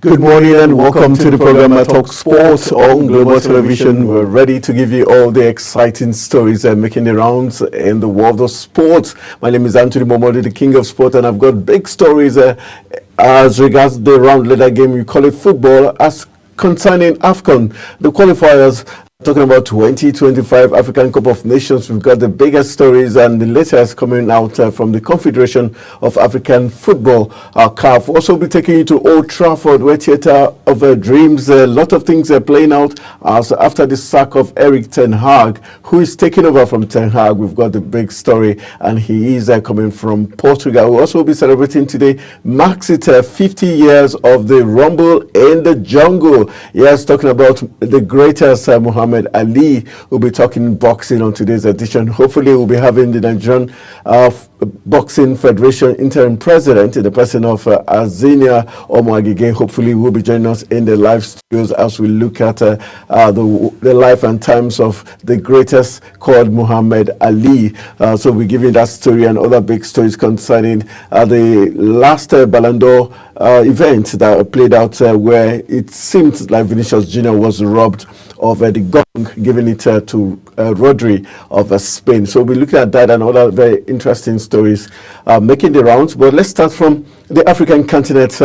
Good morning and welcome to the program Talk Sport on Global Television. We're ready to give you all the exciting stories making the rounds in the world of sports. My name is Anthony Momodi, the King of Sport, and I've got big stories as regards the round leader game. You call it football, as concerning AFCON, the qualifiers. Talking about 2025 African Cup of Nations, we've got the biggest stories and the latest coming out from the Confederation of African Football, CAF. We'll also be taking you to Old Trafford, where Theatre of Dreams, a lot of things are playing out as after the sack of Erik ten Hag, who is taking over from Ten Hag. We've got the big story, and he is coming from Portugal. We'll also be celebrating today, marks it 50 years of the Rumble in the Jungle. Yes, talking about the greatest Muhammad Ali. Will be talking boxing on today's edition. Hopefully we'll be having the Nigerian Boxing Federation interim president in the person of Azenia Omoagige. Hopefully will be joining us in the live studios as we look at the life and times of the greatest called Muhammad Ali. So we're giving that story and other big stories concerning the last Ballon d'Or event that played out where it seemed like Vinicius Jr. was robbed of the gong, giving it to Rodri of Spain. So we're looking at that and other very interesting stories making the rounds. But let's start from the African continent,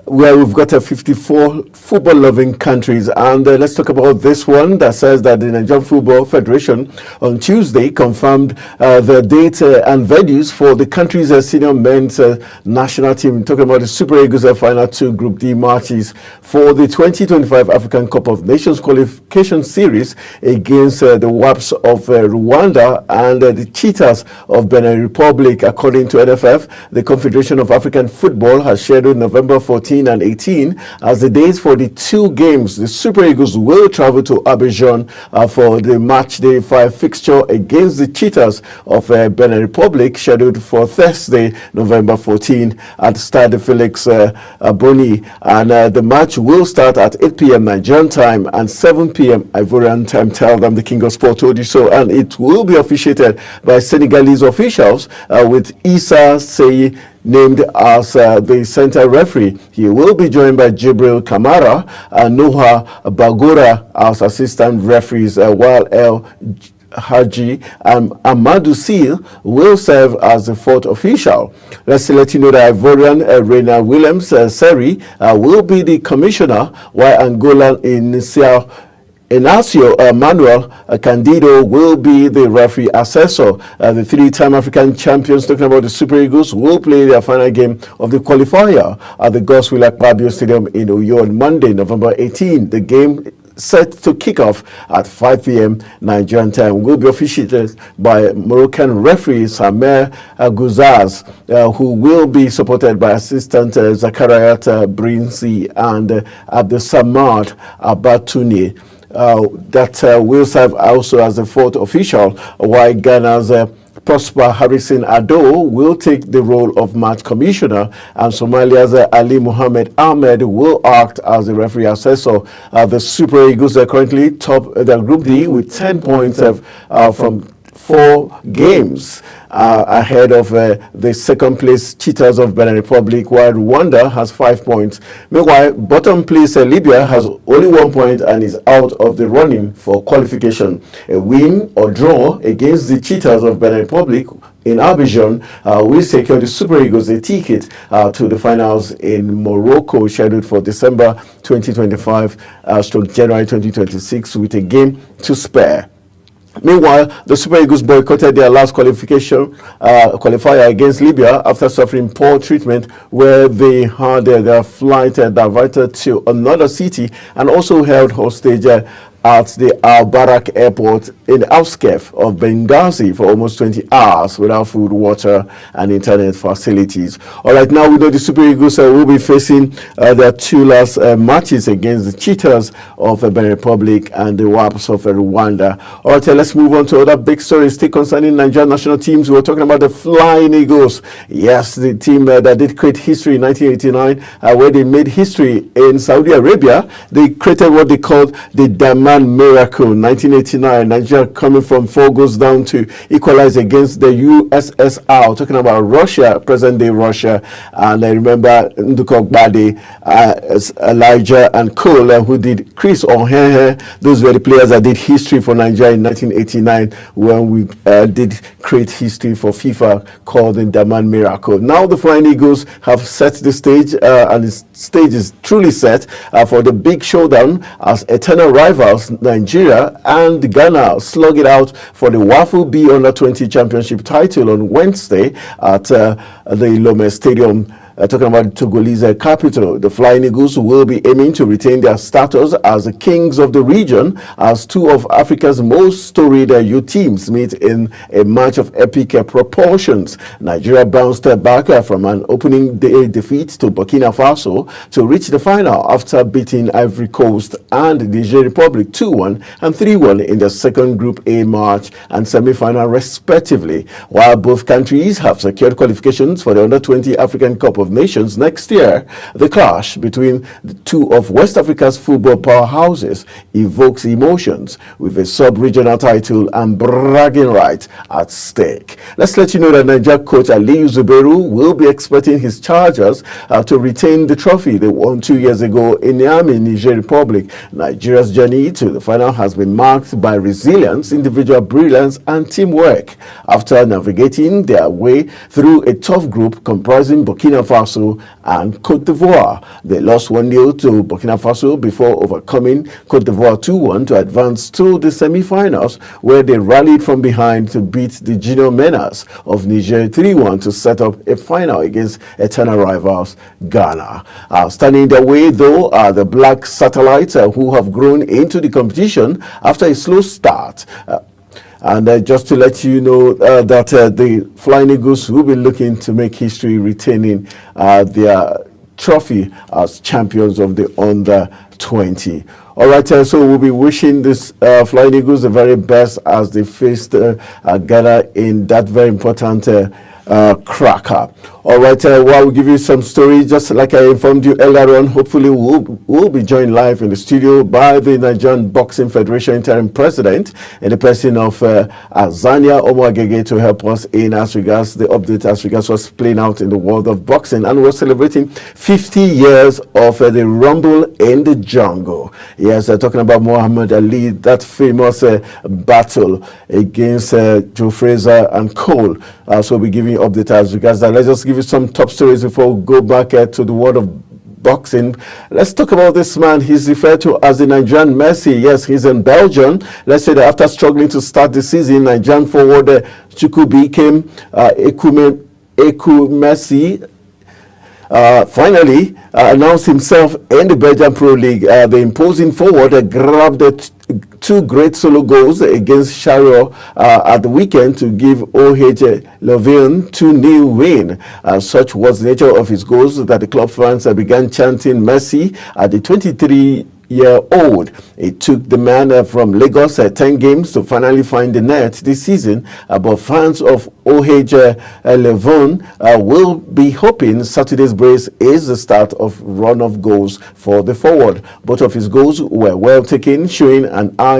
where we've got 54 football-loving countries. And let's talk about this one that says that the Nigerian Football Federation on Tuesday confirmed the date and venues for the country's senior men's national team. Talking about the Super Eagles final 2 Group D matches for the 2025 African Cup of Nations qualification series against the WAPs of Rwanda and the Cheetahs of Benin Republic. According to NFF, the Confederation of African Football has scheduled November 14 and 18 as the days for the 2 games. The Super Eagles will travel to Abidjan for the match day 5 fixture against the Cheetahs of Benin Republic, scheduled for Thursday, November 14 at Stade Felix Boni. And the match will start at 8 p.m. Nigerian time and 7 p.m. Ivorian time. Tell them the King of Sport told you so. And it will be officiated by Senegalese officials with Issa Sey named as the center referee. He will be joined by Jibril Kamara and Noah Bagora as assistant referees, while El Haji and Amadou Seal will serve as the 4th official. Let's let you know that Ivorian Reina Williams Seri will be the commissioner, while Angolan Inacio Manuel Candido will be the referee assessor. The 3-time African champions, talking about the Super Eagles, will play their final game of the qualifier at the Godswill Akpabio Stadium in Uyo on Monday, November 18. The game set to kick off at 5 p.m. Nigerian time will be officiated by Moroccan referee Samer Gouzaz, who will be supported by assistant Zakariat Brinsi and Abdesamad Abatuni. That will serve also as the 4th official, while Ghana's Prosper Harrison Ado will take the role of match commissioner, and Somalia's Ali Mohammed Ahmed will act as the referee assessor. The Super Eagles are currently top the Group D with 10 points from 4 games. Ahead of the second place Cheetahs of Benin Republic, while Rwanda has 5 points. Meanwhile, bottom place Libya has only 1 point and is out of the running for qualification. A win or draw against the Cheetahs of Benin Republic in Abidjan will secure the Super Eagles a ticket to the finals in Morocco, scheduled for December 2025 stroke January 2026, with a game to spare. Meanwhile, the Super Eagles boycotted their last qualifier against Libya after suffering poor treatment, where they had their flight diverted to another city and also held hostage at the Al Barak airport in the outskirts of Benghazi for almost 20 hours without food, water, and internet facilities. All right, now we know the Super Eagles will be facing their 2 last matches against the Cheetahs of Benin Republic and the WAPs of Rwanda. All right, let's move on to other big stories still concerning Nigerian national teams. We're talking about the Flying Eagles. Yes, the team that did create history in 1989, where they made history in Saudi Arabia. They created what they called the Damas Daman miracle, 1989. Nigeria coming from 4 goals down to equalize against the USSR. Talking about Russia, present-day Russia. And I remember Nduko Gbade, Elijah and Cole, who did Chris Ohenhe. Those were the players that did history for Nigeria in 1989 when we did create history for FIFA called the Daman miracle. Now the Flying Eagles have set the stage, and the stage is truly set for the big showdown as eternal rivals Nigeria and Ghana slug it out for the Waffle B Under-20 Championship title on Wednesday at the Lome Stadium. Talking about Togolese capital, the Flying Eagles will be aiming to retain their status as the kings of the region as 2 of Africa's most storied youth teams meet in a match of epic proportions. Nigeria bounced back from an opening day defeat to Burkina Faso to reach the final after beating Ivory Coast and the Niger Republic 2-1 and 3-1 in the second Group A match and semi-final respectively. While both countries have secured qualifications for the Under-20 African Cup of Nations next year, the clash between the 2 of West Africa's football powerhouses evokes emotions with a sub-regional title and bragging right at stake. Let's let you know that Nigeria coach Aliyu Zubairu will be expecting his Chargers to retain the trophy they won 2 years ago in Niamey, Niger Republic. Nigeria's journey to the final has been marked by resilience, individual brilliance and teamwork. After navigating their way through a tough group comprising Burkina Faso and Cote d'Ivoire, they lost 1-0 to Burkina Faso before overcoming Cote d'Ivoire 2-1 to advance to the semi-finals, where they rallied from behind to beat the Junior Menas of Niger 3-1 to set up a final against eternal rivals Ghana. Standing in their way, though, are the Black Satellites, who have grown into the competition after a slow start. And just to let you know that the Flying Eagles will be looking to make history retaining their trophy as champions of the Under-20. All right, so we'll be wishing this Flying Eagles the very best as they face Ghana in that very important cracker. All right, while we give you some stories, just like I informed you earlier on, hopefully we'll be joined live in the studio by the Nigerian Boxing Federation interim president in the person of Azania Omoagege to help us in as regards the update as regards what's playing out in the world of boxing. And we're celebrating 50 years of the Rumble in the Jungle. Yes, talking about Muhammad Ali, that famous battle against Joe Frazier and Cole. So we'll be giving you update as regards that. Let's just give you some top stories before we go back to the world of boxing. Let's talk about this man. He's referred to as the Nigerian Messi. Yes, he's in Belgium. Let's say that after struggling to start the season, Nigerian forward Chukwu became Eku Messi. Finally announced himself in the Belgian Pro League. The imposing forward grabbed the 2 great solo goals against Chariot at the weekend to give OH Leuven 2-0 win. Such was the nature of his goals that the club fans began chanting Messi at the 23-year-old. It took the man from Lagos 10 games to finally find the net this season, but fans of OH Leuven will be hoping Saturday's brace is the start of run of goals for the forward. Both of his goals were well taken, showing an eye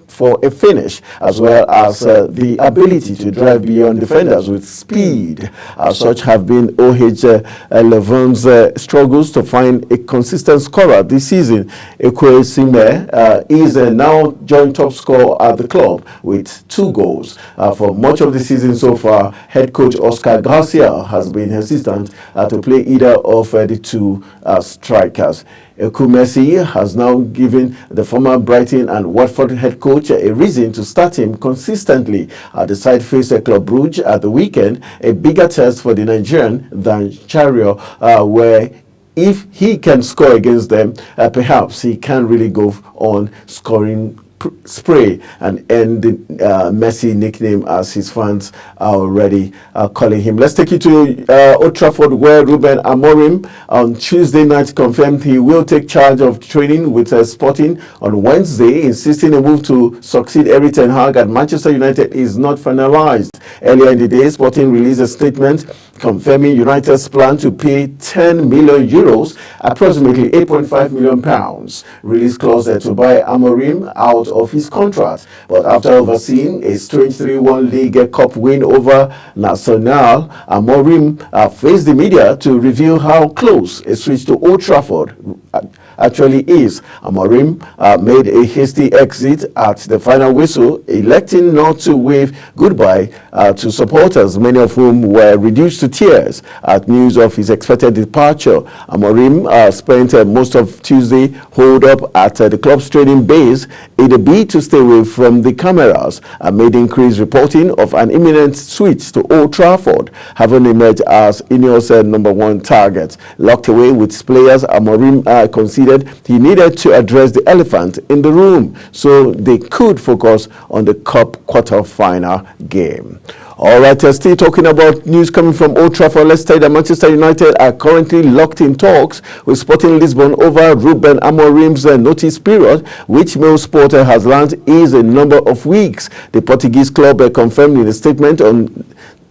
for a finish, as well as the ability to drive beyond defenders with speed. Such have been OH Leuven's struggles to find a consistent scorer this season. Ekwesime is now joint top scorer at the club with 2 goals. For much of the season so far, head coach Oscar Garcia has been hesitant to play either of the 2 strikers. Eku Messi has now given the former Brighton and Watford head coach a reason to start him consistently. The side faced Club Brugge at the weekend, a bigger test for the Nigerian than Chariot, where if he can score against them, perhaps he can really go on scoring spray and end the Messi nickname, as his fans are already calling him. Let's take you to Old Trafford, where Ruben Amorim on Tuesday night confirmed he will take charge of training with Sporting on Wednesday, insisting a move to succeed Erik ten Hag at Manchester United is not finalized. Earlier in the day, Sporting released a statement confirming United's plan to pay 10 million euros, approximately 8.5 million pounds, release clause to buy Amorim out of his contract. But after overseeing a strange 3-1 League Cup win over Nacional, Amorim faced the media to reveal how close a switch to Old Trafford actually is. Amorim made a hasty exit at the final whistle, electing not to wave goodbye to supporters, many of whom were reduced to tears at news of his expected departure. Amorim spent most of Tuesday holed up at the club's training base in a bid to stay away from the cameras, amid increased reporting of an imminent switch to Old Trafford, having emerged as Ineos' #1 target. Locked away with his players, Amorim considered he needed to address the elephant in the room so they could focus on the Cup quarter-final game. All right, still talking about news coming from Old Trafford. Let's say that Manchester United are currently locked in talks with Sporting Lisbon over Ruben Amorim's notice period, which Mail Sport has learned is a number of weeks. The Portuguese club confirmed in a statement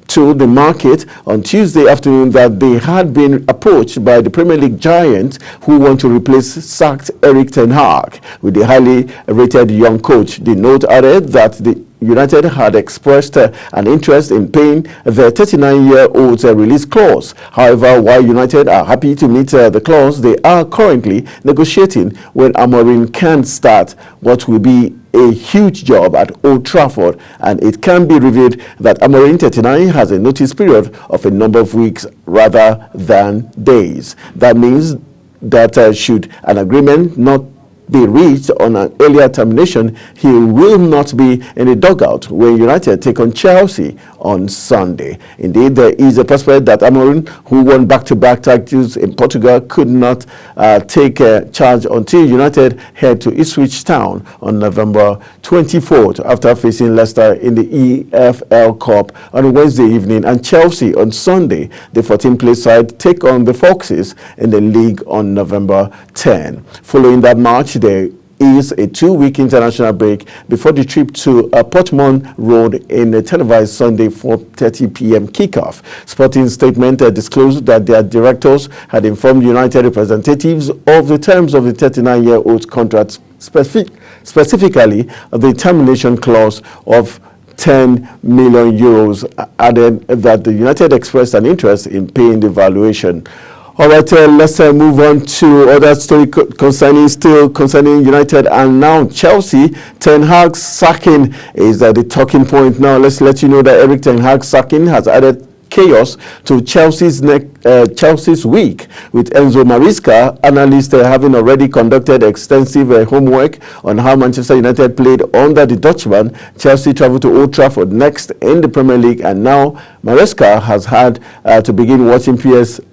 to the market on Tuesday afternoon that they had been approached by the Premier League giant who want to replace sacked Erik ten Hag with the highly rated young coach. The note added that the United had expressed an interest in paying the 39-year-old's release clause. However, while United are happy to meet the clause, they are currently negotiating when Amorim can start what will be a huge job at Old Trafford, and it can be revealed that Amorim 39 has a notice period of a number of weeks rather than days. That means that should an agreement not be reached on an earlier termination, he will not be in the dugout when United take on Chelsea on Sunday. Indeed, there is a prospect that Amorim, who won back-to-back titles in Portugal, could not take charge until United head to Ipswich Town on November 24th after facing Leicester in the EFL Cup on Wednesday evening, and Chelsea on Sunday. The 14th-place side take on the Foxes in the league on November 10. Following that match, there is a 2-week international break before the trip to Portman Road in a televised Sunday 4:30 p.m. kickoff. Sporting statement disclosed that their directors had informed United representatives of the terms of the 39-year-old's contract, specifically the termination clause of 10 million euros, added that the United expressed an interest in paying the valuation. All right, let's move on to other story concerning United and now Chelsea. Ten Hag's sacking is the talking point now. Let's let you know that Erik ten Hag's sacking has added chaos to Chelsea's week, with Enzo Maresca, analysts having already conducted extensive homework on how Manchester United played under the Dutchman. Chelsea traveled to Old Trafford next in the Premier League, and now Maresca has had to begin watching PSV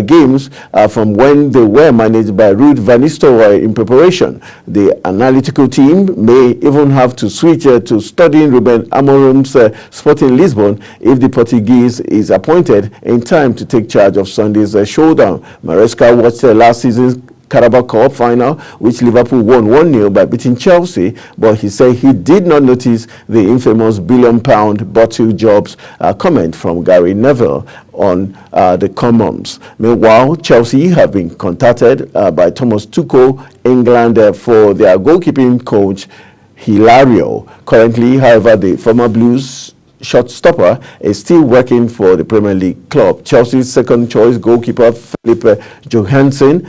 games from when they were managed by Ruud van Nistelrooy in preparation. The analytical team may even have to switch to studying Ruben Amorim's Sporting Lisbon if the Portuguese is appointed in time to take charge of Sunday's showdown. Maresca watched last season's Carabao Cup final, which Liverpool won 1-0 by beating Chelsea, but he said he did not notice the infamous billion-pound bottle jobs comment from Gary Neville on the Commons. Meanwhile, Chelsea have been contacted by Thomas Tuchel, England, for their goalkeeping coach Hilario. Currently, however, the former Blues shortstopper is still working for the Premier League club. Chelsea's second choice goalkeeper Philip Johansson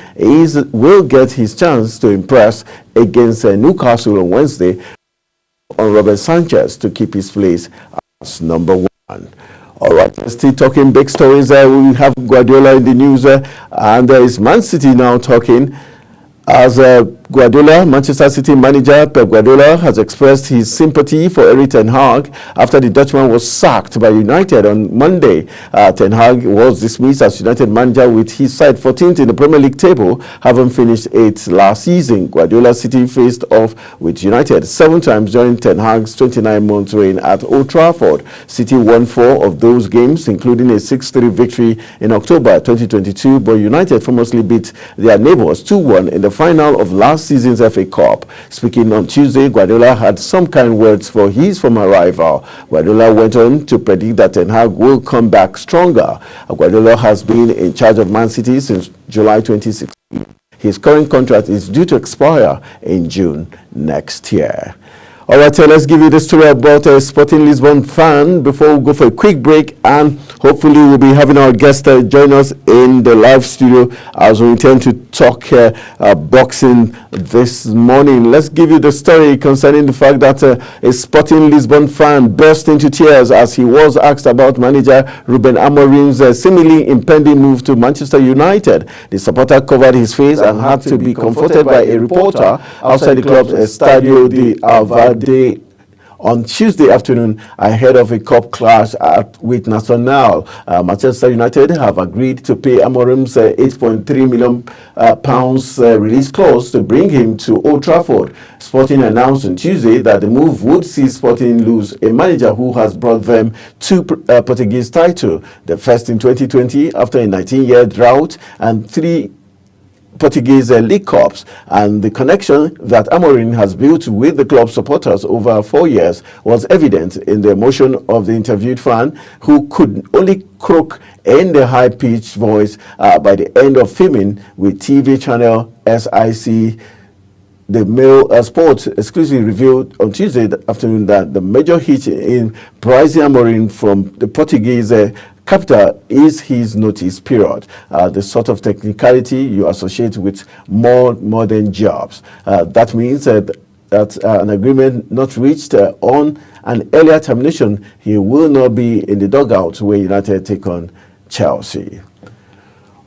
will get his chance to impress against Newcastle on Wednesday on Robert Sanchez to keep his place as #1. All right, still talking big stories. We have Guardiola in the news, and there is Man City now talking As Guardiola, Manchester City manager Pep Guardiola has expressed his sympathy for Erik ten Hag after the Dutchman was sacked by United on Monday. Ten Hag was dismissed as United manager with his side 14th in the Premier League table, having finished 8th last season. Guardiola City faced off with United 7 times during Ten Hag's 29-month reign at Old Trafford. City won 4 of those games, including a 6-3 victory in October 2022, but United famously beat their neighbours 2-1 in the final of last season's FA Cup. Speaking on Tuesday, Guardiola had some kind words for his former rival. Guardiola went on to predict that Ten Hag will come back stronger. Guardiola has been in charge of Man City since July 2016. His current contract is due to expire in June next year. All right, let's give you the story about a Sporting Lisbon fan before we go for a quick break, and hopefully we'll be having our guest join us in the live studio as we intend to talk boxing this morning. Let's give you the story concerning the fact that a Sporting Lisbon fan burst into tears as he was asked about manager Ruben Amorim's seemingly impending move to Manchester United. The supporter covered his face and had to be confronted by a reporter outside the club's Estadio de Alvalade on Tuesday afternoon ahead of a cup clash with Nacional. Manchester United have agreed to pay Amorim's £8.3 million pounds release clause to bring him to Old Trafford. Sporting announced on Tuesday that the move would see Sporting lose a manager who has brought them 2 Portuguese titles, the first in 2020 after a 19-year drought, and 3 Portuguese League Cups, and the connection that Amorim has built with the club supporters over 4 years was evident in the emotion of the interviewed fan, who could only croak in the high-pitched voice by the end of filming with TV channel SIC. The Mail Sports exclusively revealed on Tuesday afternoon that the major hit in pricing Amorim from the Portuguese capital is his notice period, the sort of technicality you associate with more modern jobs. That means that an agreement not reached on an earlier termination, he will not be in the dugout where United take on Chelsea.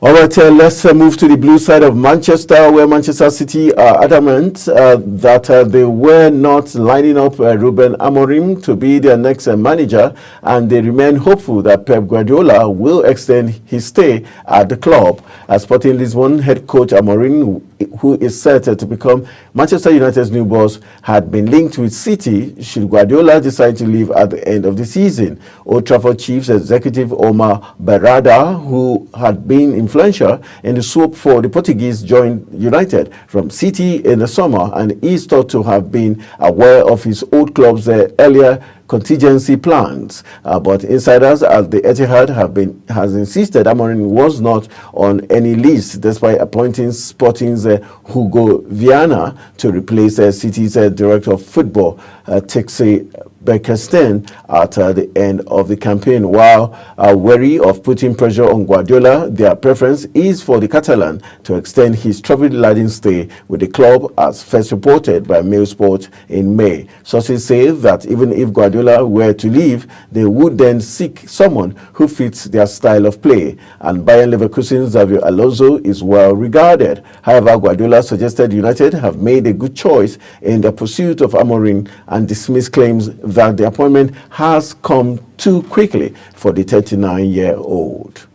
All right, let's move to the blue side of Manchester, where Manchester City are adamant that they were not lining up Ruben Amorim to be their next manager, and they remain hopeful that Pep Guardiola will extend his stay at the club. Sporting Lisbon head coach Amorim, who is set to become Manchester United's new boss, had been linked with City should Guardiola decide to leave at the end of the season. Old Trafford Chiefs executive Omar Berrada, who had been influential in the swap for the Portuguese, joined United from City in the summer and is thought to have been aware of his old club's earlier contingency plans, but insiders at the Etihad has insisted Amorim was not on any list, despite appointing Sporting's Hugo Viana to replace City's director of football, Txiki Begiristain, at the end of the campaign. While wary of putting pressure on Guardiola, their preference is for the Catalan to extend his trophy-laden stay with the club, as first reported by Mail Sport in May. Sources say that even if Guardiola were to leave, they would then seek someone who fits their style of play, and Bayern Leverkusen's Xabi Alonso is well regarded. However, Guardiola suggested United have made a good choice in the pursuit of Amorim and dismissed claims that the appointment has come too quickly for the 39-year-old.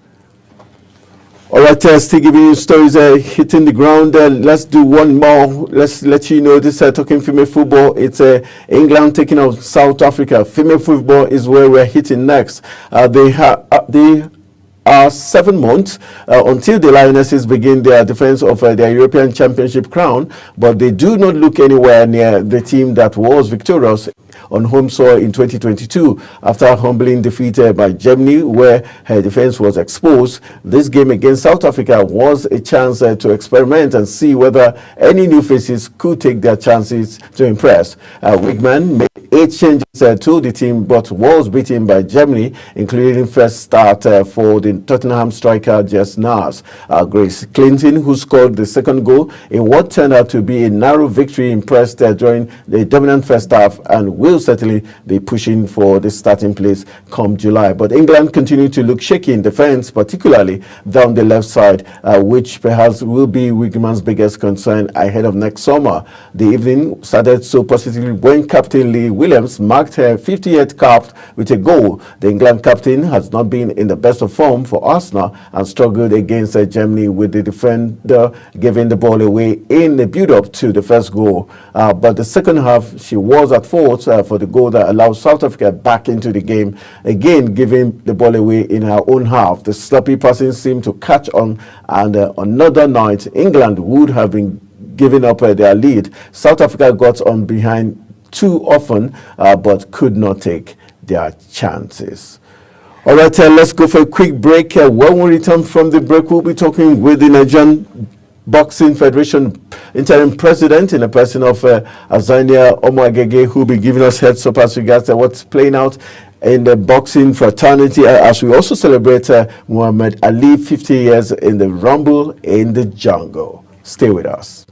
All right, still giving you stories hitting the ground. Let's do one more. Let's let you know this talking female football. It's England taking on South Africa. Female football is where we're hitting next. They are 7 months until the Lionesses begin their defense of their European Championship crown, but they do not look anywhere near the team that was victorious on home soil in 2022 after humbling defeat by Germany, where her defense was exposed. This game against South Africa was a chance to experiment and see whether any new faces could take their chances to impress. Wigman made 8 changes to the team, but was beaten by Germany, including first start for the Tottenham striker Jess Nars. Grace Clinton, who scored the second goal in what turned out to be a narrow victory, impressed during the dominant first half and will certainly be pushing for the starting place come July. But England continue to look shaky in defence, particularly down the left side, which perhaps will be Wiggman's biggest concern ahead of next summer. The evening started so positively when Captain Lee Williams marked her 50th cap with a goal. The England captain has not been in the best of form for Arsenal and struggled against Germany, with the defender giving the ball away in the build-up to the first goal. But the second half, she was at fault for the goal that allowed South Africa back into the game, again giving the ball away in her own half. The sloppy passing seemed to catch on, and another night, England would have been giving up their lead. South Africa got on behind too often, but could not take their chances. All right, let's go for a quick break. When we return from the break, we'll be talking with the Nigerian Boxing Federation interim president in the person of Azania Omoagege, who will be giving us heads up as regards what's playing out in the boxing fraternity, as we also celebrate Muhammad Ali 50 years in the Rumble in the Jungle. Stay with us.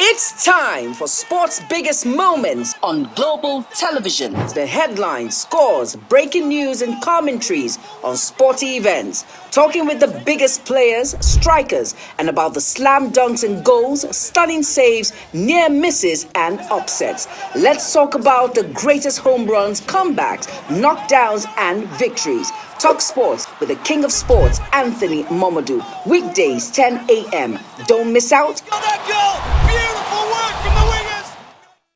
It's time for sports' biggest moments on global television. The headlines, scores, breaking news, and commentaries on sporty events. Talking with the biggest players, strikers, and about the slam dunks and goals, stunning saves, near misses, and upsets. Let's talk about the greatest home runs, comebacks, knockdowns, and victories. Talk sports with the king of sports, Anthony Momodu. Weekdays, 10 a.m. Don't miss out. Got that goal! Beautiful work from the wingers!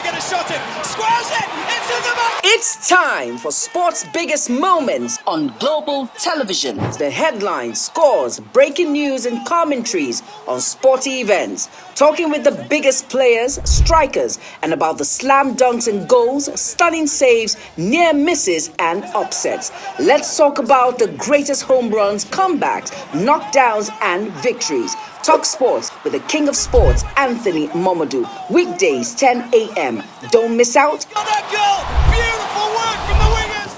Get a shot in. Squares it! It's time for sports' biggest moments on global television. The headlines, scores, breaking news, and commentaries on sporty events. Talking with the biggest players, strikers, and about the slam dunks and goals, stunning saves, near misses, and upsets. Let's talk about the greatest home runs, comebacks, knockdowns, and victories. Talk sports with the king of sports, Anthony Momodu. Weekdays, 10 a.m. Don't miss out. Beautiful work from the wingers.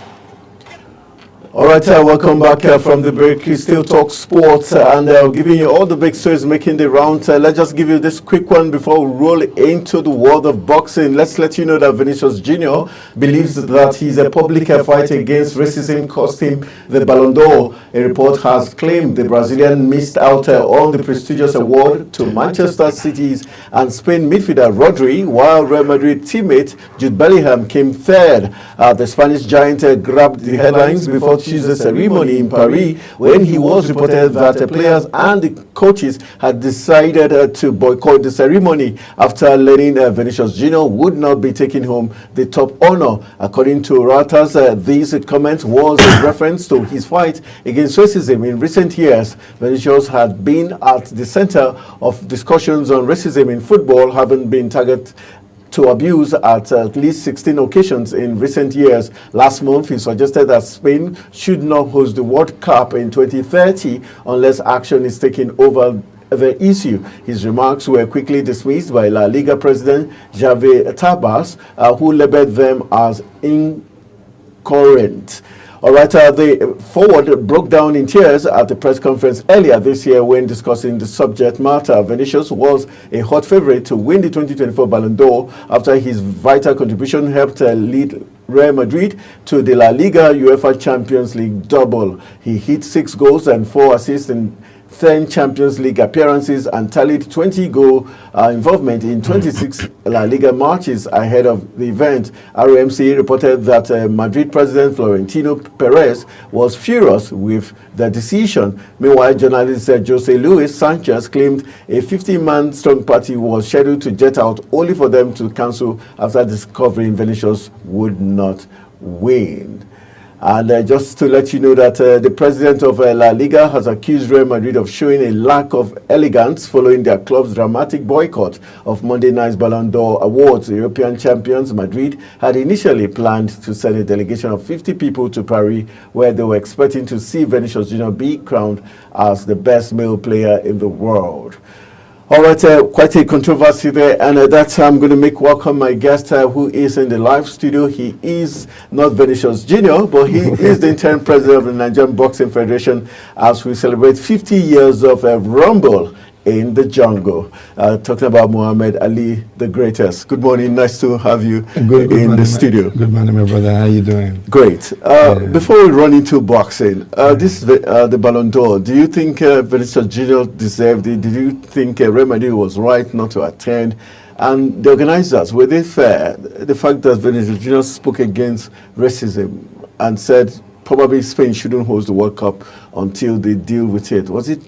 All right, welcome back from the break. We still talk sports and giving you all the big stories making the rounds. Let's just give you this quick one before we roll into the world of boxing. Let's let you know that Vinicius Jr. believes that his public fight against racism cost him the Ballon d'Or. A report has claimed the Brazilian missed out on the prestigious award to Manchester City's and Spain midfielder Rodri, while Real Madrid teammate Jude Bellingham came third. The Spanish giant grabbed the headlines before Tuesday's ceremony in Paris when he was reported that the players and the coaches had decided to boycott the ceremony after learning Vinicius Jr. would not be taking home the top honor. According to Reuters, this comment was in reference to his fight against racism. In recent years, Vinicius had been at the center of discussions on racism in football, having been targeted to abuse at least 16 occasions in recent years. Last month, he suggested that Spain should not host the World Cup in 2030 unless action is taken over the issue. His remarks were quickly dismissed by La Liga president Javier Tebas, who labeled them as incoherent. All right, the forward broke down in tears at the press conference earlier this year when discussing the subject matter. Vinicius was a hot favorite to win the 2024 Ballon d'Or after his vital contribution helped lead Real Madrid to the La Liga UEFA Champions League double. He hit 6 goals and 4 assists in 10 Champions League appearances and tallied 20 goal involvement in 26 La Liga matches ahead of the event. RMC reported that Madrid president Florentino Perez was furious with the decision. Meanwhile, journalist Jose Luis Sanchez claimed a 50-man strong party was scheduled to jet out only for them to cancel after discovering Vinicius would not win. And just to let you know that the president of La Liga has accused Real Madrid of showing a lack of elegance following their club's dramatic boycott of Monday night's Ballon d'Or awards. The European champions Madrid had initially planned to send a delegation of 50 people to Paris, where they were expecting to see Vinicius Jr. be crowned as the best male player in the world. All right, quite a controversy there, and that's I'm going to welcome my guest who is in the live studio. He is not Vinicius Jr., but he is the interim president of the Nigerian Boxing Federation as we celebrate 50 years of Rumble in the Jungle. Talking about Muhammad Ali, the greatest. Good morning, nice to have you good in morning, the studio. Good morning, my brother. How are you doing? Great. Before we run into boxing, this is the Ballon d'Or. Do you think Vinicius Jr. deserved it? Did you think Real Madrid was right not to attend? And the organizers, were they fair? The fact that Vinicius Jr. spoke against racism and said probably Spain shouldn't host the World Cup until they deal with it. Was it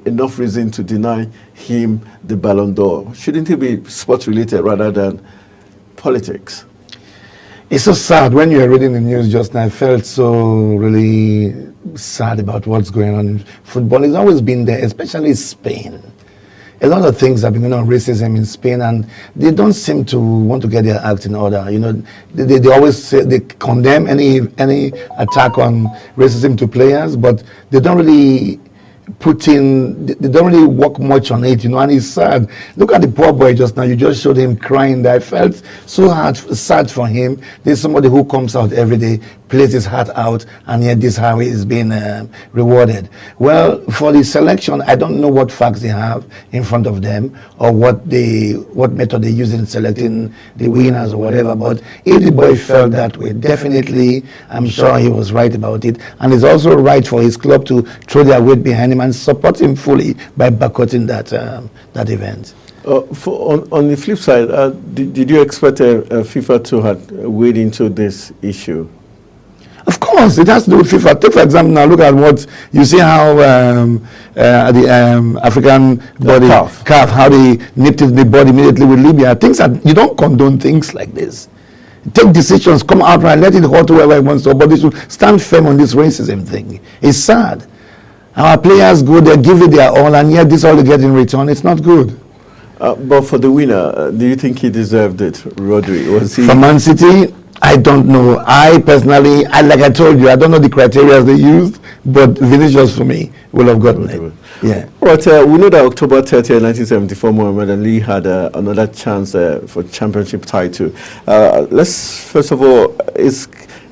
enough reason to deny him the Ballon d'Or? Shouldn't it be sport related rather than politics? It's so sad. When you were reading the news just now, I felt so really sad about what's going on in football. It's always been there, especially Spain. A lot of things have been going on racism in Spain, and they don't seem to want to get their act in order. You know, they always say they condemn any attack on racism to players, but they don't really they don't really work much on it, you know, and it's sad. Look at the poor boy just now. You just showed him crying there. I felt so sad for him. There's somebody who comes out every day, plays his heart out, and yet this is how he is being rewarded. Well, for the selection, I don't know what facts they have in front of them or what method they use in selecting the winners or whatever, but if the boy felt that way, definitely I'm sure he was right about it, and it's also right for his club to throw their weight behind him and support him fully by boycotting that event. On the flip side, did you expect FIFA to have weighed into this issue? Of course, it has to do with FIFA. Take for example now, look at what you see how the African body, CAF, how they nipped the body immediately with Libya. Things that you don't condone things like this. take decisions, come out right, let it hurt whoever he wants to, but they should stand firm on this racism thing. It's sad. Our players go, they give it their all, and yet this all they get in return. It's not good. But for the winner, do you think he deserved it, Rodri? Was he? For Man City, I don't know. I personally, like I told you, I don't know the criteria they used, but Vinicius for me will have gotten it. Yeah. But we know that October 30th, 1974, Muhammad Ali had another chance for championship title. Let's first of all,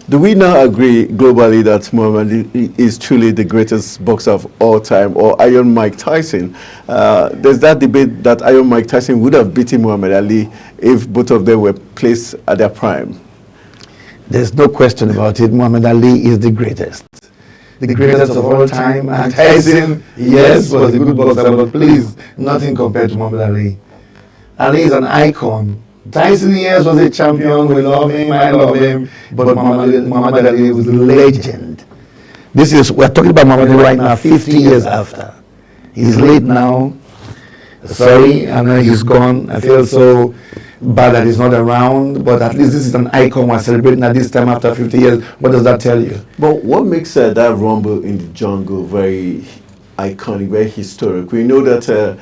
do we now agree globally that Muhammad Ali is truly the greatest boxer of all time, or Iron Mike Tyson? There's that debate that Iron Mike Tyson would have beaten Muhammad Ali if both of them were placed at their prime. There's no question about it. Muhammad Ali is the greatest. The greatest of all time. And Tyson, yes, was a good boxer, but please, nothing compared to Muhammad Ali. Ali is an icon. Tyson, yes, was a champion. We love him. I love him. But Muhammad Ali was a legend. We're talking about Muhammad Ali right now, 50 years after. He's late now. Sorry, I know he's gone. I feel so bad that he's not around, but at least this is an icon we're celebrating at this time after 50 years. What does that tell you? But what makes that rumble in the jungle very iconic, very historic? We know that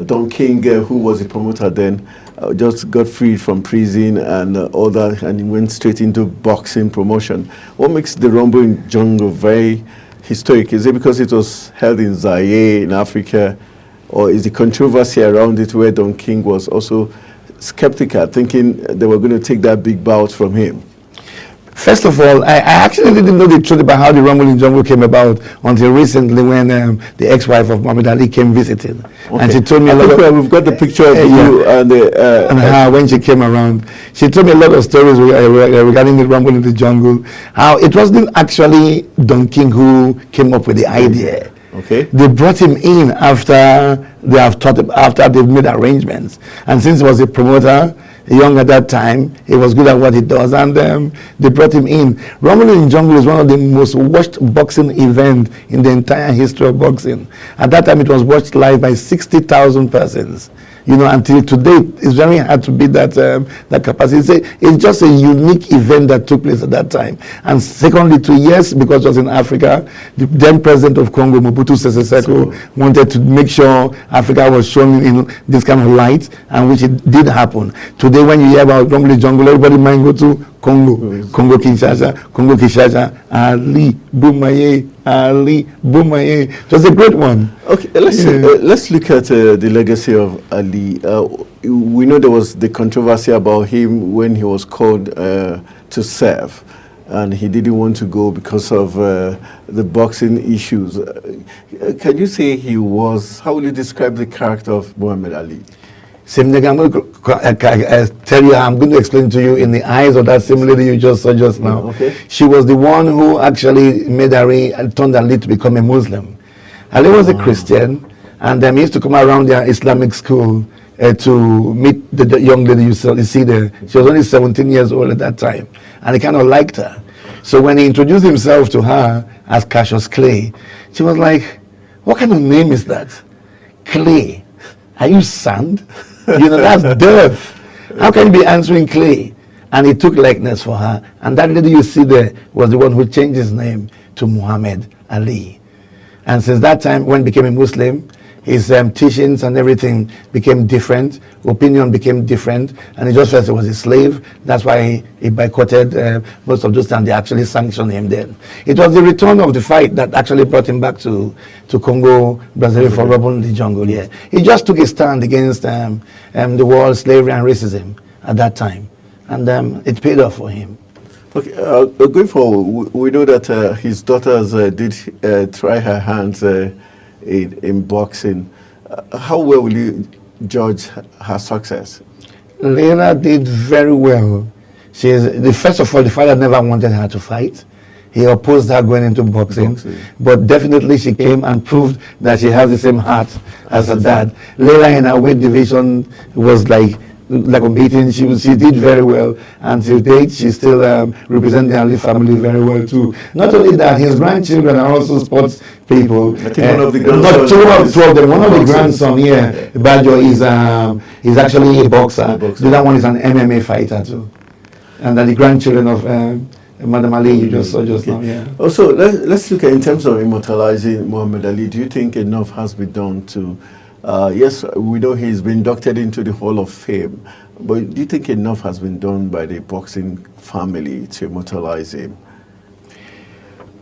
Don King, who was the promoter then, just got freed from prison and all that, and he went straight into boxing promotion. What makes the rumble in the jungle very historic? Is it because it was held in Zaire in Africa, or is the controversy around it where Don King was also skeptical, thinking they were going to take that big bout from him? First of all, I actually didn't know the truth about how the Rumble in Jungle came about until recently when the ex-wife of Muhammad Ali came visiting. Okay. And she told me we've got the picture of you and her when she came around. She told me a lot of stories regarding the Rumble in the Jungle. How it wasn't actually Don King who came up with the idea. Okay. They brought him in after they've made arrangements. And since he was a promoter, young at that time, he was good at what he does, and they brought him in. Rumble in Jungle is one of the most watched boxing events in the entire history of boxing. At that time, it was watched live by 60,000 persons. You know, until today, it's very hard to beat that capacity. It's just a unique event that took place at that time. And secondly, 2 years, because it was in Africa, the then president of Congo, Mobutu Sese Seko, wanted to make sure Africa was shown in this kind of light, and which it did happen. Today, when you hear about Rumble in Jungle, everybody might go to Congo, Congo Kinshasa, Ali Boumaier, It was a great one. Okay, let's look at the legacy of Ali. We know there was the controversy about him when he was called to serve, and he didn't want to go because of the boxing issues. Can you say how will you describe the character of Muhammad Ali? Same thing, I'm going to tell you, I'm going to explain to you in the eyes of that same lady you just saw just now. Okay. She was the one who actually made Ali and turned Ali to become a Muslim. Ali was a Christian, and he used to come around their Islamic school to meet the young lady you see there. She was only 17 years old at that time, and he kind of liked her. So when he introduced himself to her as Cassius Clay, she was like, "What kind of name is that? Clay? Are you sand? You know, that's dirt. How can you be answering Clay?" And he took likeness for her. And that lady you see there was the one who changed his name to Muhammad Ali. And since that time, when he became a Muslim, his teachings and everything became different, opinion became different, and he just felt he was a slave. That's why he boycotted most of those, and they actually sanctioned him then. It was the return of the fight that actually brought him back to Congo, Brazil for Rumble in the Jungle. Yeah, he just took a stand against the war, slavery, and racism at that time, and it paid off for him. Okay, going forward, we know that his daughters did try her hands in boxing. How well will you judge her success? Leila did very well. First of all, the father never wanted her to fight. He opposed her going into boxing. But definitely she came and proved that she has the same heart as her dad. Leila in her weight division was like unbeaten. She did very well, and till date she's still representing the Ali family very well too. Not only that, his grandchildren are also sports people. I think one of the not two of them. One of the grandson here, Bajo, is actually a boxer. The other one is an MMA fighter too. and the grandchildren of Madam Ali you just saw just now. Yeah. Also, let's look at in terms of immortalizing Muhammad Ali. Do you think enough has been done to? Yes, we know he's been inducted into the Hall of Fame, but do you think enough has been done by the boxing family to immortalize him?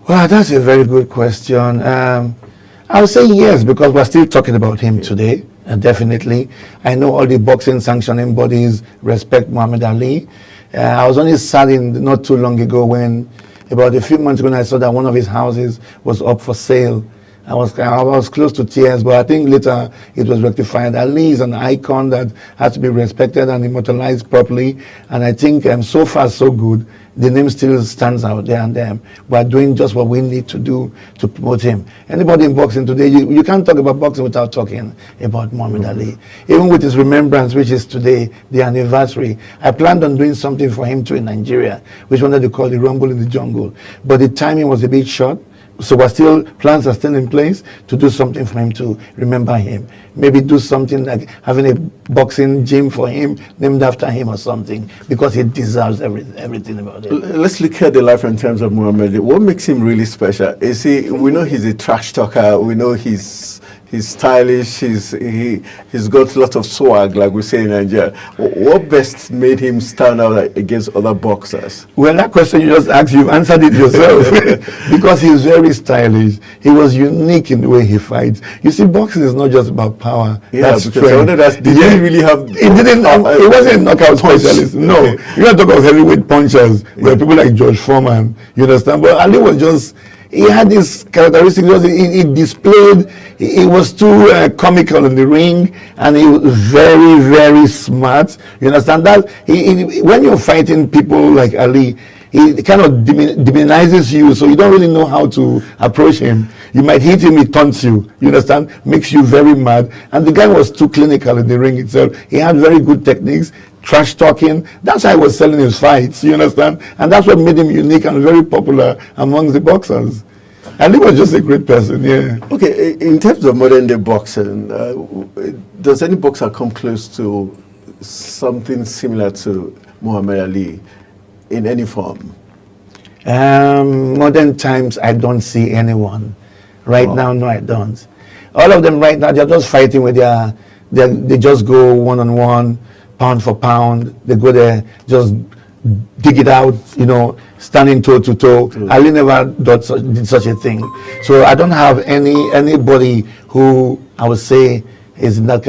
Well, that's a very good question. I would say yes, because we're still talking about him today. Definitely. I know all the boxing sanctioning bodies respect Muhammad Ali. I was only sad not too long ago when, about a few months ago, I saw that one of his houses was up for sale. I was close to tears, but I think later it was rectified. Ali is an icon that has to be respected and immortalized properly. And I think so far so good. The name still stands out there, and we're doing just what we need to do to promote him. Anybody in boxing today, you can't talk about boxing without talking about Muhammad Ali. Even with his remembrance, which is today, the anniversary, I planned on doing something for him too in Nigeria, which we wanted to call the Rumble in the Jungle. But the timing was a bit short. So plans are still in place to do something for him, to remember him. Maybe do something like having a boxing gym for him, named after him or something, because he deserves everything about it. Let's look at the life in terms of Muhammad Ali. What makes him really special? Is we know he's a trash talker, we know he's stylish, he's got a lot of swag, like we say in Nigeria. What best made him stand out against other boxers? Well, that question you just asked, you've answered it yourself. Because he's very stylish. He was unique in the way he fights. You see, boxing is not just about power. Yeah, that's because I wanted to ask, did he really have... He wasn't a knockout specialist. No. You don't talk of heavyweight punchers, where people like George Foreman, you understand? But Ali was just... He had this characteristic. He displayed. He was too comical in the ring, and he was very, very smart. You understand that? When you're fighting people like Ali, he kind of demonizes you, so you don't really know how to approach him. You might hit him, he taunts you. You understand? Makes you very mad. And the guy was too clinical in the ring itself. He had very good techniques. Trash talking. That's how he was selling his fights, you understand? And that's what made him unique and very popular amongst the boxers. And he was just a great person, yeah. Okay, in terms of modern day boxing, does any boxer come close to something similar to Muhammad Ali in any form? Modern times, I don't see anyone. Right now, no, I don't. All of them right now, they're just fighting with they just go one-on-one, pound for pound. They go there, just dig it out, standing toe to toe. Ali never did such a thing. So I don't have anybody who I would say is in that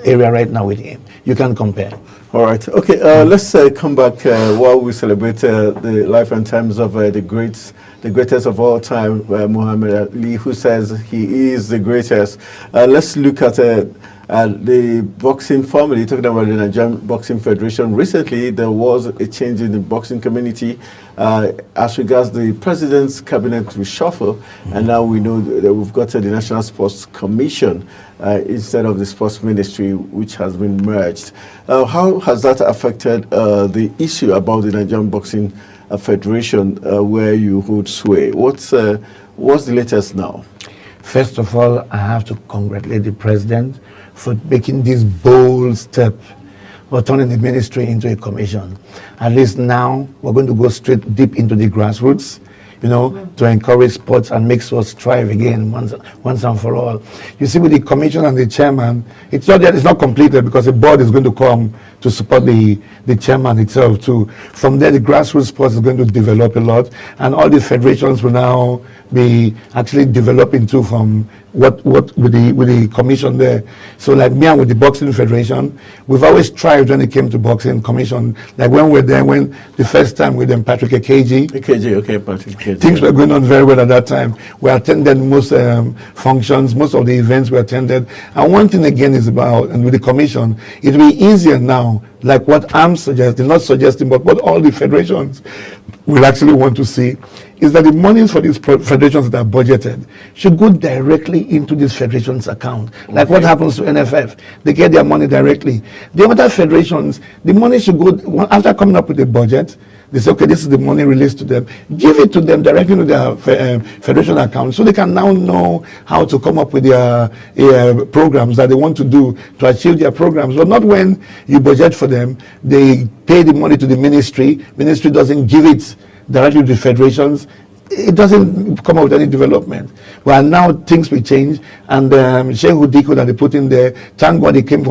area right now with him. You can compare. All right. Okay. Let's come back while we celebrate the life and times of the greatest of all time, Muhammad Ali, who says he is the greatest. Let's look at the boxing family, talking about the Nigerian Boxing Federation. Recently, there was a change in the boxing community as regards the president's cabinet reshuffle, and now we know that we've got the National Sports Commission instead of the Sports Ministry, which has been merged. How has that affected the issue about the Nigerian Boxing Federation, where you hold sway? What's the latest now? First of all, I have to congratulate the president for making this bold step for turning the ministry into a commission. At least now, we're going to go straight deep into the grassroots, to encourage sports and make us thrive again once and for all. You see, with the commission and the chairman, it's not completed because a board is going to come to support the chairman itself too. From there, the grassroots sports is going to develop a lot, and all the federations will now be actually developing too from what with the commission there. So like me and with the Boxing Federation, we've always strived when it came to boxing commission. Like when we were there, when the first time with them, Patrick Akeji. Patrick Akeji. Things were going on very well at that time. We attended most functions, most of the events we attended. And one thing again is about, and with the commission, it will be easier now, like what I'm suggesting, not suggesting, but what all the federations will actually want to see is that the monies for these federations that are budgeted should go directly into this federation's account. Like what happens to NFF. They get their money directly. The other federations, the money should go, after coming up with a budget, they say, okay, this is the money released to them. Give it to them directly to their federation account so they can now know how to come up with their programs that they want to do to achieve their programs. But not when you budget for them, they pay the money to the ministry. Ministry doesn't give it directly to the federations. It doesn't come out with any development. Well, now things will change, and Shehu Diko that they put in there, thank God he comes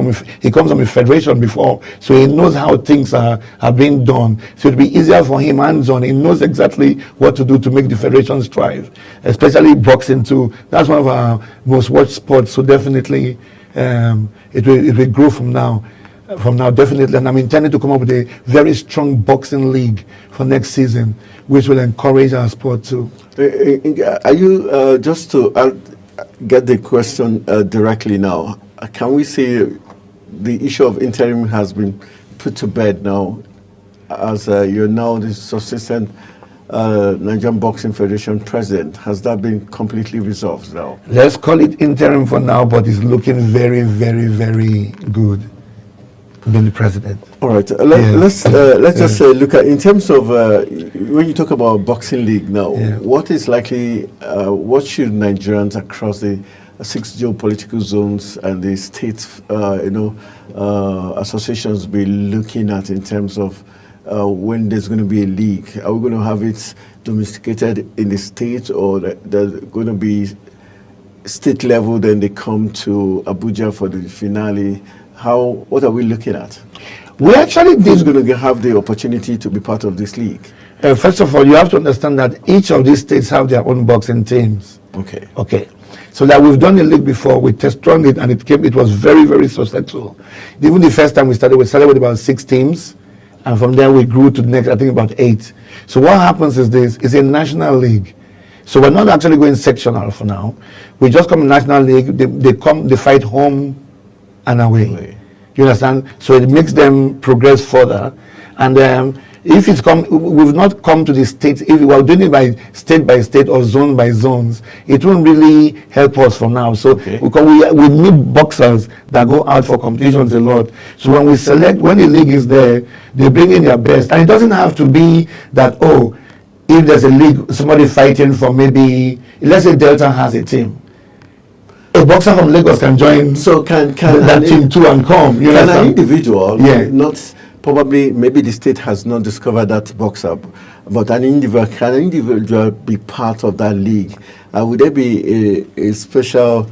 from a federation before, so he knows how things are being done. So it'll be easier for him hands-on. He knows exactly what to do to make the federations thrive, especially boxing too. That's one of our most watched sports, so definitely it will grow from now. Definitely, and I'm intending to come up with a very strong boxing league for next season, which will encourage our sport too. Are you just to get the question directly now? Can we say the issue of interim has been put to bed now, as you're now the subsistent Nigerian Boxing Federation president? Has that been completely resolved now? Let's call it interim for now, but it's looking very, very, very good. Being the president. All right. Let's just look at, in terms of when you talk about boxing league now, what is likely, what should Nigerians across the 6 geopolitical zones and the state, associations be looking at in terms of when there's going to be a league? Are we going to have it domesticated in the state, or there's going to be state level, then they come to Abuja for the finale? What are we looking at? We actually did. Who's going to have the opportunity to be part of this league? First of all, you have to understand that each of these states have their own boxing teams. Okay. So that we've done a league before, we tested it, and it was very, very successful. Even the first time we started with about 6 teams, and from there we grew to the next, I think, about 8. So what happens is this: it's a national league. So we're not actually going sectional for now. We just come to national league. They fight home and away. You understand? So it makes them progress further. And if it's we've not come to the states. If we were doing it by state or zone by zones, it won't really help us for now. So because we need boxers that go out for competitions a lot. So when the league is there, they bring in their best. And it doesn't have to be that, if there's a league, somebody fighting for maybe, let's say Delta has a team. A boxer from Lagos can join that team too and come. You can an individual, not probably, maybe the state has not discovered that boxer, but can an individual be part of that league? Would there be a special,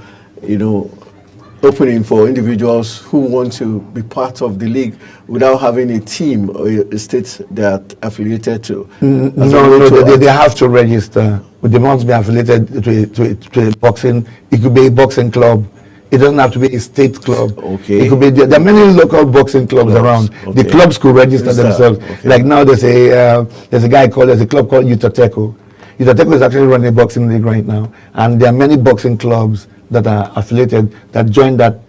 opening for individuals who want to be part of the league without having a team or a state they are affiliated to? No, they have to register. They must be affiliated to a boxing. It could be a boxing club. It doesn't have to be a state club. Okay. It could be. There are many local boxing clubs around. Okay. The clubs could register themselves. Okay. Like now, there's a club called Utateco. Utateco is actually running a boxing league right now, and there are many boxing clubs that are affiliated that join that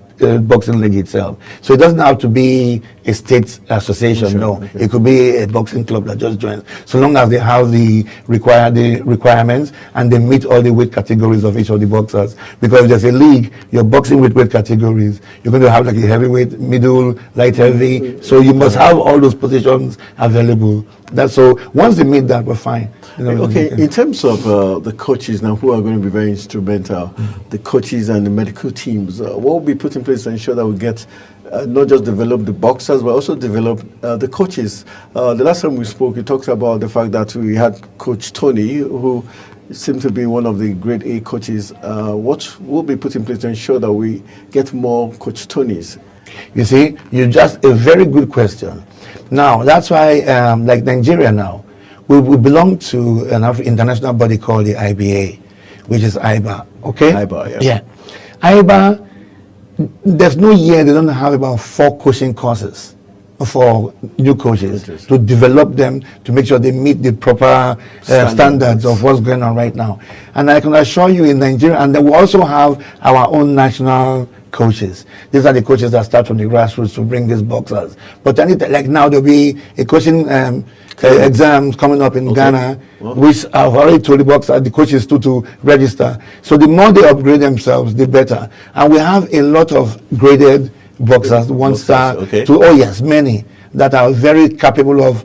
boxing league itself. So it doesn't have to be a state association. Sure. No, Okay. it could be a boxing club that just joins, so long as they have the requirements and they meet all the weight categories of each of the boxers. Because if there's a league, you're boxing with weight categories. You're going to have like a heavyweight, middle, light heavy. So you must have all those positions available. So once they meet that, we're fine. Okay, in terms of the coaches now, who are going to be very instrumental, the coaches and the medical teams, what will be put in place to ensure that we get not just develop the boxers, but also develop the coaches? The last time we spoke, you talked about the fact that we had Coach Tony, who seemed to be one of the grade A coaches. What will be put in place to ensure that we get more Coach Tonys? You see, you just a very good question. Now, that's why, like Nigeria now, we belong to an international body called the IBA, which is IBA, okay? IBA, yeah. IBA, there's no year they don't have about 4 coaching courses for new coaches to develop them, to make sure they meet the proper standards of what's going on right now. And I can assure you in Nigeria, and then we also have our own national coaches. These are the coaches that start from the grassroots to bring these boxers. But anything, like now there'll be a coaching exams coming up in Ghana, which I've already told the boxers, the coaches to register. So the more they upgrade themselves, the better. And we have a lot of graded boxers, one star, many that are very capable of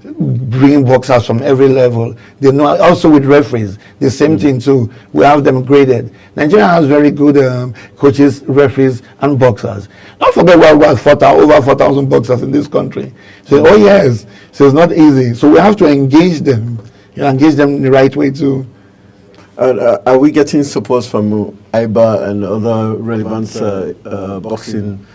bringing boxers from every level. They know also with referees, the same thing too. We have them graded. Nigeria has very good coaches, referees, and boxers. Don't forget we have over 4,000 boxers in this country. So, so it's not easy. So we have to engage them, engage them in the right way too. Are we getting support from IBA and other relevant boxing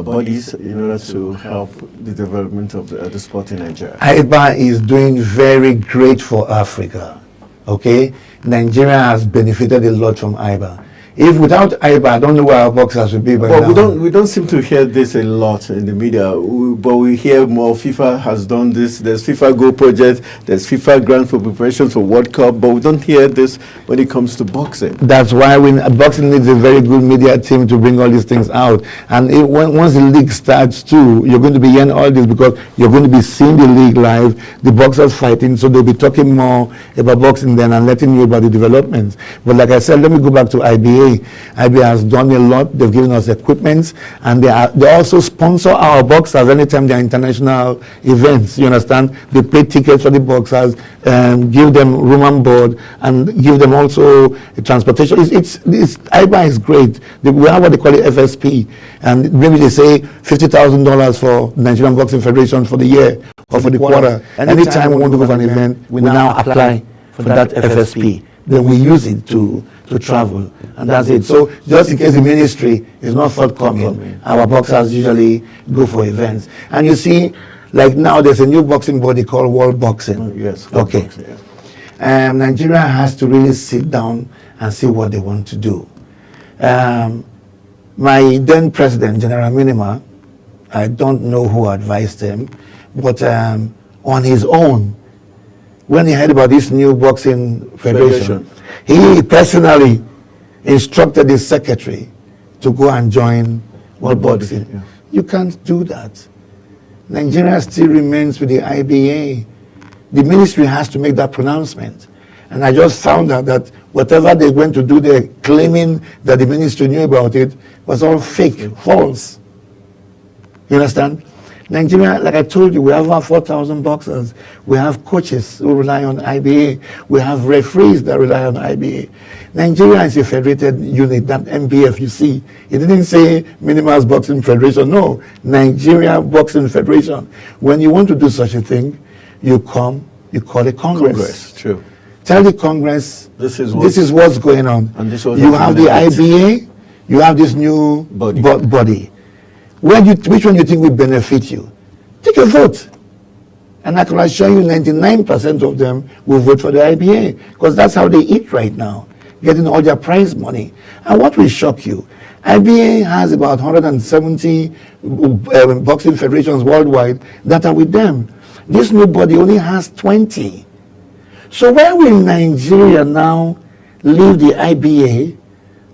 bodies in order to help the development of the sport in Nigeria? IBA is doing very great for Africa. Okay, Nigeria has benefited a lot from IBA. If without IBA, I don't know where our boxers would be by now. We don't seem to hear this a lot in the media, but we hear more. FIFA has done this. There's FIFA Go project. There's FIFA grant for preparations for World Cup, but we don't hear this when it comes to boxing. That's why boxing needs a very good media team to bring all these things out. And once the league starts too, you're going to be hearing all this because you're going to be seeing the league live, the boxers fighting, so they'll be talking more about boxing then and letting you about the developments. But like I said, let me go back to IBA. IBA has done a lot. They've given us equipment, and they also sponsor our boxers anytime there are international events. You understand? They pay tickets for the boxers, give them room and board, and give them also transportation. IBA is great. We have what they call it FSP, and maybe they say $50,000 for Nigerian Boxing Federation for the year or for the quarter. Anytime we want to go for an event, we now apply for that FSP. Then we use it to travel, and that's it. So just in case the ministry is not forthcoming, our boxers usually go for events. And you see, like now there's a new boxing body called World Boxing. Yes. Okay. Boxing, yeah. Nigeria has to really sit down and see what they want to do. My then president, General Minima, I don't know who advised him, but on his own, when he heard about this new boxing federation, he personally instructed his secretary to go and join World Boxing. Yeah. You can't do that. Nigeria still remains with the IBA. The ministry has to make that pronouncement. And I just found out that whatever they went to do, they're claiming that the ministry knew about it, was all fake, false. You understand? Nigeria, like I told you, we have about 4,000 boxers. We have coaches who rely on IBA. We have referees that rely on IBA. Nigeria is a federated unit, that MBF you see. It didn't say Minimas Boxing Federation. No, Nigeria Boxing Federation. When you want to do such a thing, you come, you call a Congress. True. Tell the Congress, this is what's going on. And you have the IBA, you have this new body. Which one you think will benefit you? Take a vote. And I can assure you 99% of them will vote for the IBA because that's how they eat right now, getting all their prize money. And what will shock you, IBA has about 170 boxing federations worldwide that are with them. This new body only has 20. So where will Nigeria now leave the IBA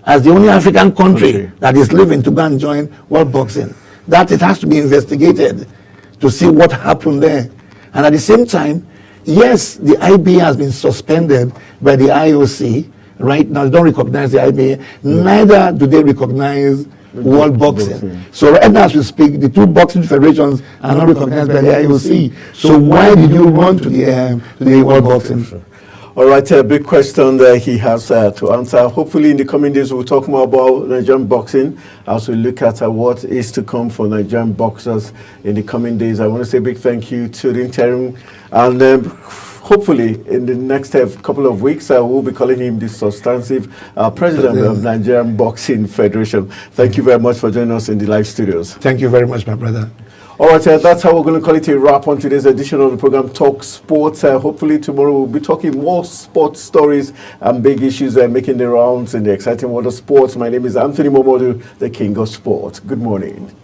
as the only African country that is leaving to go and join World Boxing? That it has to be investigated to see what happened there. And at the same time, yes, the IBA has been suspended by the IOC. Right now, they don't recognize the IBA. Neither do they recognize World Boxing. So right now, as we speak, the two boxing federations are not recognized by the IOC. So why did you run to the World Boxing? All right, a big question that he has to answer. Hopefully in the coming days we'll talk more about Nigerian boxing as we look at what is to come for Nigerian boxers in the coming days. I want to say a big thank you to the interim, and hopefully in the next couple of weeks we'll be calling him the substantive president of Nigerian Boxing Federation. Thank you very much for joining us in the live studios. Thank you very much, my brother. All right, that's how we're going to call it a wrap on today's edition of the program Talk Sports. Hopefully tomorrow we'll be talking more sports stories and big issues making the rounds in the exciting world of sports. My name is Anthony Momodu, the King of Sport. Good morning.